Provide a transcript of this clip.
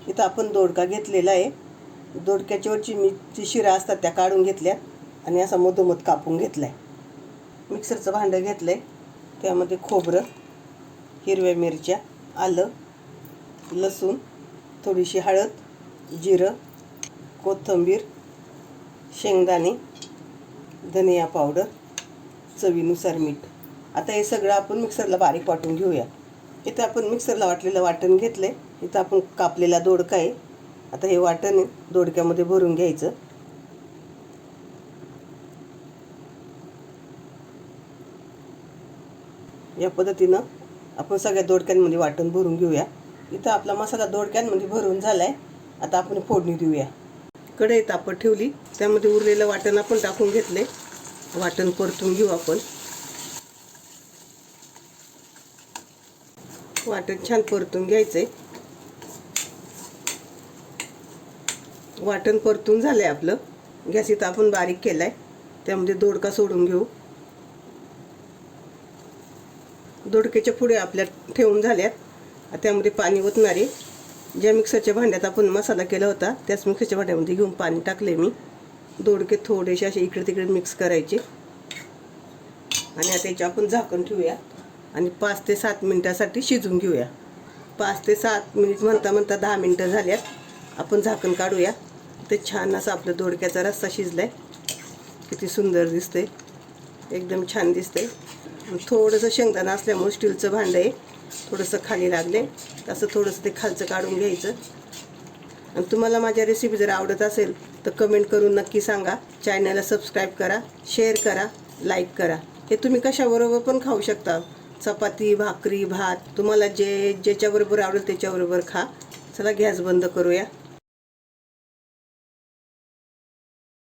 इथं आपण दोडका घेतलेला आहे. दोडक्याच्या वरची मिरची शिरा असतात त्या काढून घेतल्या आणि असा मधोमध कापून घेतलाय. मिक्सरचं भांडं घेतलंय. त्यामध्ये खोबरं, हिरव्या मिरच्या, आलं, लसूण, थोडीशी हळद, जिरं, कोथिंबीर, शेंगदाणे, धनिया पावडर, चवीनुसार मीठ. आता हे सगळं आपण मिक्सरला बारीक वाटून घेऊया. इथं आपण मिक्सरला वाटलेलं वाटण घेतलंय. इथं आपण कापलेला दोडका आहे. आता हे वाटण दोडक्यामध्ये भरून घ्यायचं. या पद्धतीनं आपण सगळ्या दोडक्यांमध्ये वाटण भरून घेऊया. इथं आपला मसाला दोडक्यांमध्ये भरून झालाय. आता आपण फोडणी देऊया. कढई तापत ठेवली. त्यामध्ये उरलेलं वाटण आपण टाकून घेतले. वाटण परतून घेऊ आपण. वाटण छान परतून घ्यायचंय. वाटण परतून झालंय आपलं. गॅस इथं आपण बारीक केलाय. त्यामध्ये दोडका सोडून घेऊ. दोडक्याच्या पुढे आपल्या ठेवून झाल्यात. त्यामध्ये पाणी ओतणार आहे. ज्या मिक्सरच्या भांड्यात आपण मसाला केला होता त्याच मिक्सरच्या भांड्यामध्ये घेऊन पाणी टाकले मी. दोडके थोडेसे असे इकडे तिकडे मिक्स करायचे आणि आता याचे आपण झाकण ठेवूया आणि 5 ते 7 मिनिटासाठी शिजवून घेऊया. 5 ते 7 मिनिट म्हणता म्हणता 10 मिनिटं झाल्यात. आपण झाकण काढूया. ते छान असं आपलं दोडक्याचा रस्सा शिजलाय. किती सुंदर दिसतंय. एकदम छान दिसतंय. थोडंसं शेंगदाणा असल्यामुळे स्टीलचं भांडं आहे. थोडंसं खाली लागले तसं थोडंसं ते खालचं काढून घ्यायचं. आणि तुम्हाला माझ्या रेसिपी जर आवडत असेल तर कमेंट करून नक्की सांगा. चॅनलला सबस्क्राईब करा, शेअर करा, लाईक करा. हे तुम्ही कशाबरोबर पण खाऊ शकता. चपाती, भाकरी, भात, तुम्हाला ज्याच्याबरोबर आवडेल त्याच्याबरोबर खा. चला गॅस बंद करूया.